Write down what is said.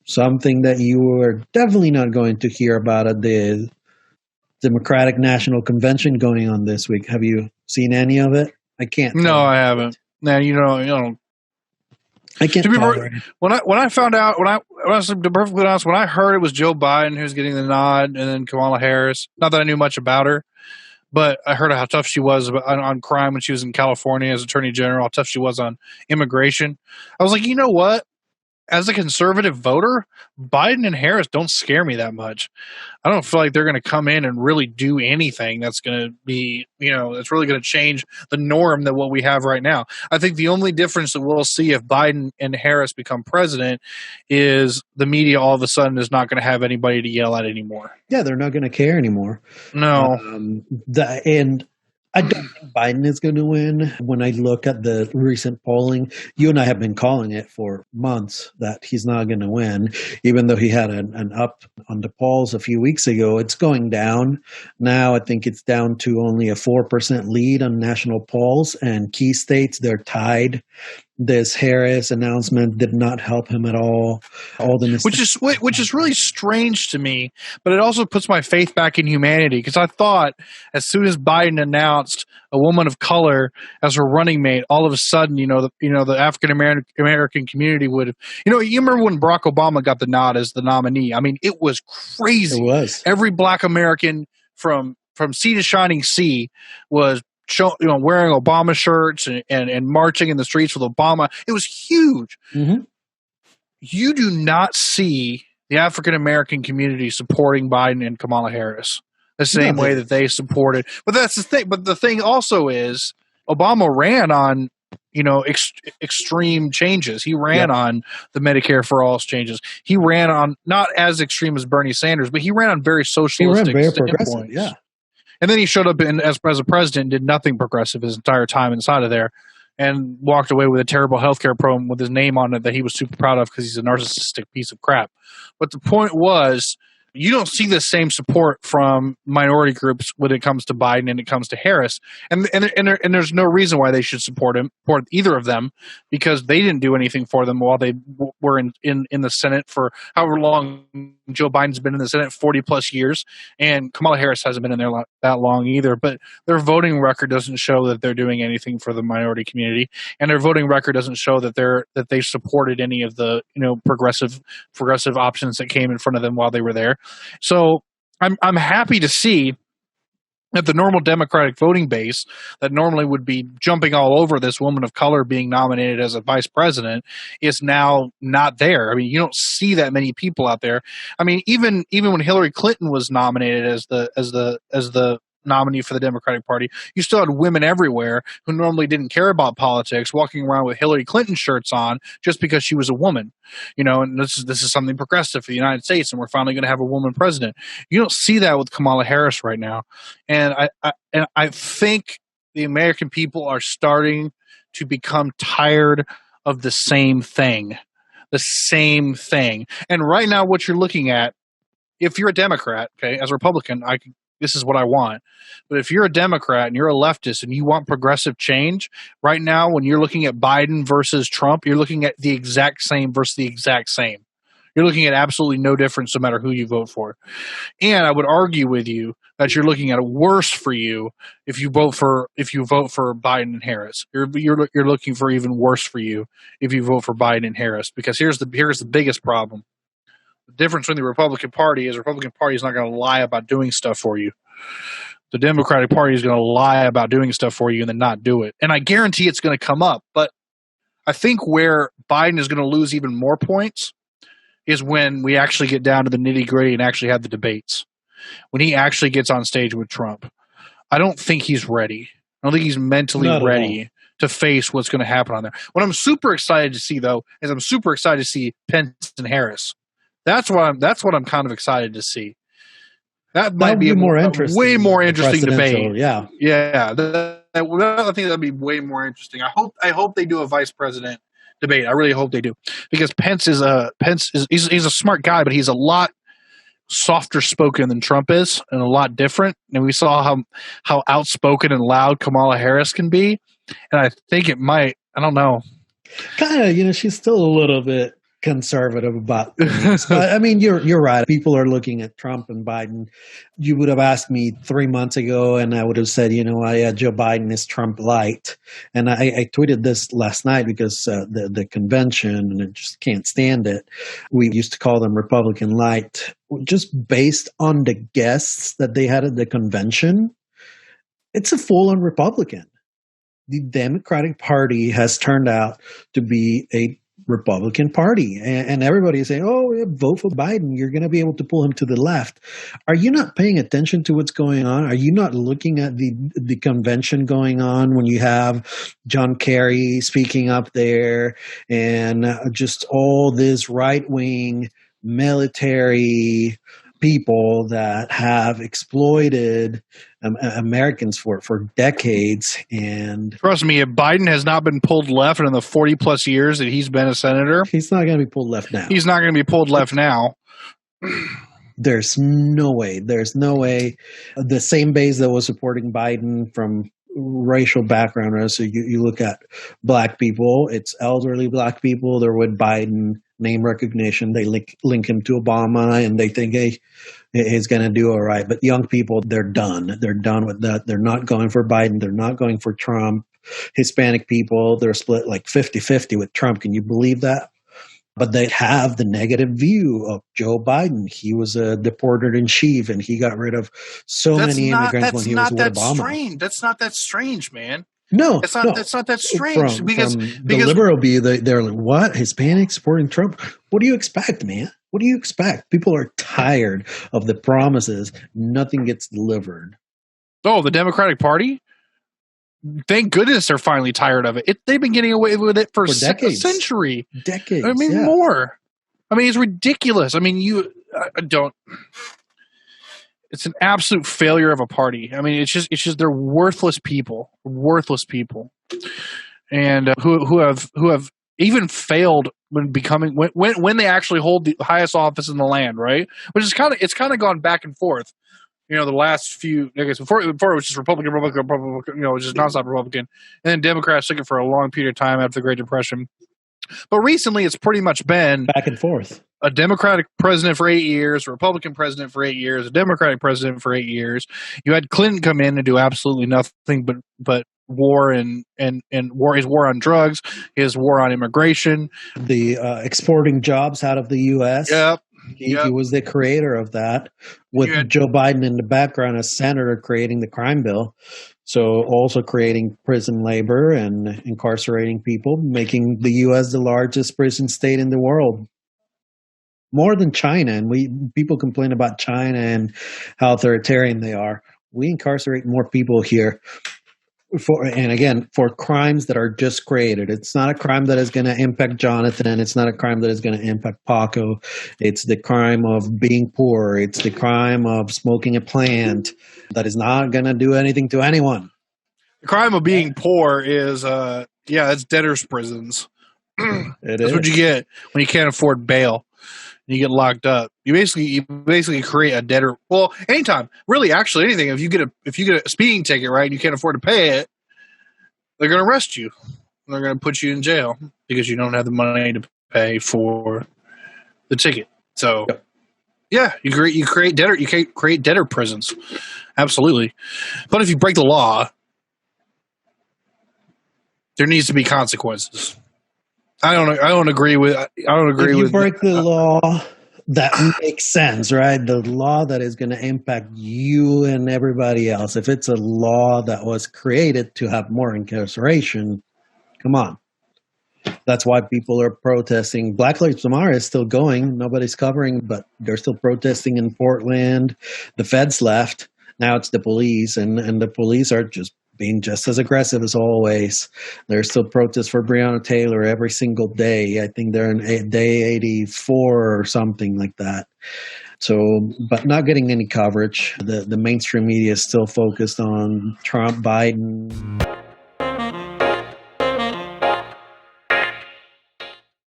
something that you are definitely not going to hear about at the Democratic National Convention going on this week. Have you seen any of it? I can't. No, I haven't. No, you know. I can't. When I found out, when I was to be perfectly honest, when I heard it was Joe Biden who was getting the nod, and then Kamala Harris. Not that I knew much about her, but I heard how tough she was on crime when she was in California as Attorney General. How tough she was on immigration. I was like, you know what? As a conservative voter, Biden and Harris don't scare me that much. I don't feel like they're going to come in and really do anything that's going to be, that's really going to change the norm than what we have right now. I think the only difference that we'll see if Biden and Harris become president is the media all of a sudden is not going to have anybody to yell at anymore. Yeah, they're not going to care anymore. No. And I don't think Biden is going to win. When I look at the recent polling, you and I have been calling it for months that he's not going to win, even though he had an up on the polls a few weeks ago. It's going down. Now I think it's down to only a 4% lead on national polls, and key states, they're tied. This Harris announcement did not help him at all. Which is really strange to me, but it also puts my faith back in humanity, because I thought as soon as Biden announced a woman of color as her running mate, all of a sudden, the African American community would, you remember when Barack Obama got the nod as the nominee? I mean, it was crazy. It was. Every Black American from sea to shining sea was wearing Obama shirts and marching in the streets with Obama. It was huge. Mm-hmm. You do not see the African American community supporting Biden and Kamala Harris the same way that they supported. But that's the thing. But the thing also is Obama ran on, extreme changes. He ran on the Medicare for All changes. He ran on not as extreme as Bernie Sanders, but he ran on very socialistic standpoints. Yeah. And then he showed up as a president, did nothing progressive his entire time inside of there, and walked away with a terrible healthcare program with his name on it that he was super proud of because he's a narcissistic piece of crap. But the point was, you don't see the same support from minority groups when it comes to Biden and it comes to Harris. And there's no reason why they should support either of them, because they didn't do anything for them while they were in the Senate for however long. Joe Biden's been in the Senate 40 plus years, and Kamala Harris hasn't been in there that long either. But their voting record doesn't show that they're doing anything for the minority community, and their voting record doesn't show that they supported any of the progressive options that came in front of them while they were there. So I'm happy to see that the normal Democratic voting base that normally would be jumping all over this woman of color being nominated as a vice president is now not there. I mean, you don't see that many people out there. I mean, even when Hillary Clinton was nominated as the nominee for the Democratic Party, you still had women everywhere who normally didn't care about politics walking around with Hillary Clinton shirts on just because she was a woman. And this is something progressive for the United States, and we're finally going to have a woman president. You don't see that with Kamala Harris right now. And I think the American people are starting to become tired of the same thing. And right now what you're looking at, if you're a Democrat, okay, as a Republican, this is what I want. But if you're a Democrat and you're a leftist and you want progressive change, right now when you're looking at Biden versus Trump, you're looking at the exact same versus the exact same. You're looking at absolutely no difference no matter who you vote for. And I would argue with you that you're looking at a worse for you if you vote for Biden and Harris. You're looking for even worse for you if you vote for Biden and Harris, because here's the biggest problem. The difference between the Republican Party is the Republican Party is not going to lie about doing stuff for you. The Democratic Party is going to lie about doing stuff for you and then not do it. And I guarantee it's going to come up. But I think where Biden is going to lose even more points is when we actually get down to the nitty-gritty and actually have the debates. When he actually gets on stage with Trump. I don't think he's ready. I don't think he's mentally ready to face what's going to happen on there. What I'm super excited to see, though, is I'm super excited to see Pence and Harris. That's what I'm kind of excited to see. That might be a way more interesting debate. Yeah. I think that'd be way more interesting. I hope they do a vice president debate. I really hope they do, because Pence is a smart guy, but he's a lot softer spoken than Trump is, and a lot different. And we saw how outspoken and loud Kamala Harris can be, and I think it might. I don't know. Kind of, she's still a little bit conservative about things. But I mean, you're right. People are looking at Trump and Biden. You would have asked me 3 months ago, and I would have said, Joe Biden is Trump light. And I tweeted this last night because the convention, and I just can't stand it. We used to call them Republican light, just based on the guests that they had at the convention. It's a full-on Republican. The Democratic Party has turned out to be a Republican Party. And everybody is saying, oh, yeah, vote for Biden. You're going to be able to pull him to the left. Are you not paying attention to what's going on? Are you not looking at the convention going on when you have John Kerry speaking up there and just all this right-wing military people that have exploited Americans for decades? And trust me, if Biden has not been pulled left in the 40 plus years that he's been a senator, he's not going to be pulled left now. He's not going to be pulled left now. There's no way. There's no way. The same base that was supporting Biden from racial background, right? So you look at black people, it's elderly black people. They're with Biden, name recognition. They link him to Obama, and they think, hey, he's going to do all right. But young people, they're done. They're done with that. They're not going for Biden. They're not going for Trump. Hispanic people, they're split like 50-50 with Trump. Can you believe that? But they have the negative view of Joe Biden. He was a deporter in chief, and he got rid of many immigrants when he was with Obama. Strange. That's not that strange, man. No, that's not that strange. Because the liberal view, they're like, what? Hispanics supporting Trump? What do you expect, man? What do you expect? People are tired of the promises. Nothing gets delivered. Oh, the Democratic Party? Thank goodness they're finally tired of it. They've been getting away with it for decades. A century. Decades. I mean, more. I mean, it's ridiculous. I mean, it's an absolute failure of a party. I mean, it's just they're worthless people, and who have even failed when they actually hold the highest office in the land, right? Which is kind of gone back and forth. The last few, I guess before it was just Republican, it was just nonstop Republican, and then Democrats took it for a long period of time after the Great Depression. But recently, it's pretty much been back and forth. A Democratic president for 8 years, a Republican president for 8 years, a Democratic president for 8 years. You had Clinton come in and do absolutely nothing but war and war. His war on drugs, his war on immigration, the exporting jobs out of the U.S. Yep. He was the creator of that, with Joe Biden in the background as senator creating the crime bill. So also creating prison labor and incarcerating people, making the U.S. the largest prison state in the world. More than China. And people complain about China and how authoritarian they are. We incarcerate more people here. For crimes that are just created. It's not a crime that is going to impact Jonathan. It's not a crime that is going to impact Paco. It's the crime of being poor. It's the crime of smoking a plant that is not going to do anything to anyone. The crime of being poor is, it's debtors' prisons. That's what you get when you can't afford bail. You get locked up. You basically create a debtor. Well, anytime, really, actually, anything. If you get a speeding ticket, right, and you can't afford to pay it, they're going to arrest you. They're going to put you in jail because you don't have the money to pay for the ticket. So, you create debtor prisons. Absolutely. But if you break the law, there needs to be consequences. I don't agree with. If you break the law, that makes sense, right? The law that is going to impact you and everybody else. If it's a law that was created to have more incarceration, come on. That's why people are protesting. Black Lives Matter is still going. Nobody's covering, but they're still protesting in Portland. The feds left. Now it's the police, and the police are just being just as aggressive as always. There's still protests for Breonna Taylor every single day. I think they're in day 84 or something like that. So, but not getting any coverage. The mainstream media is still focused on Trump, Biden.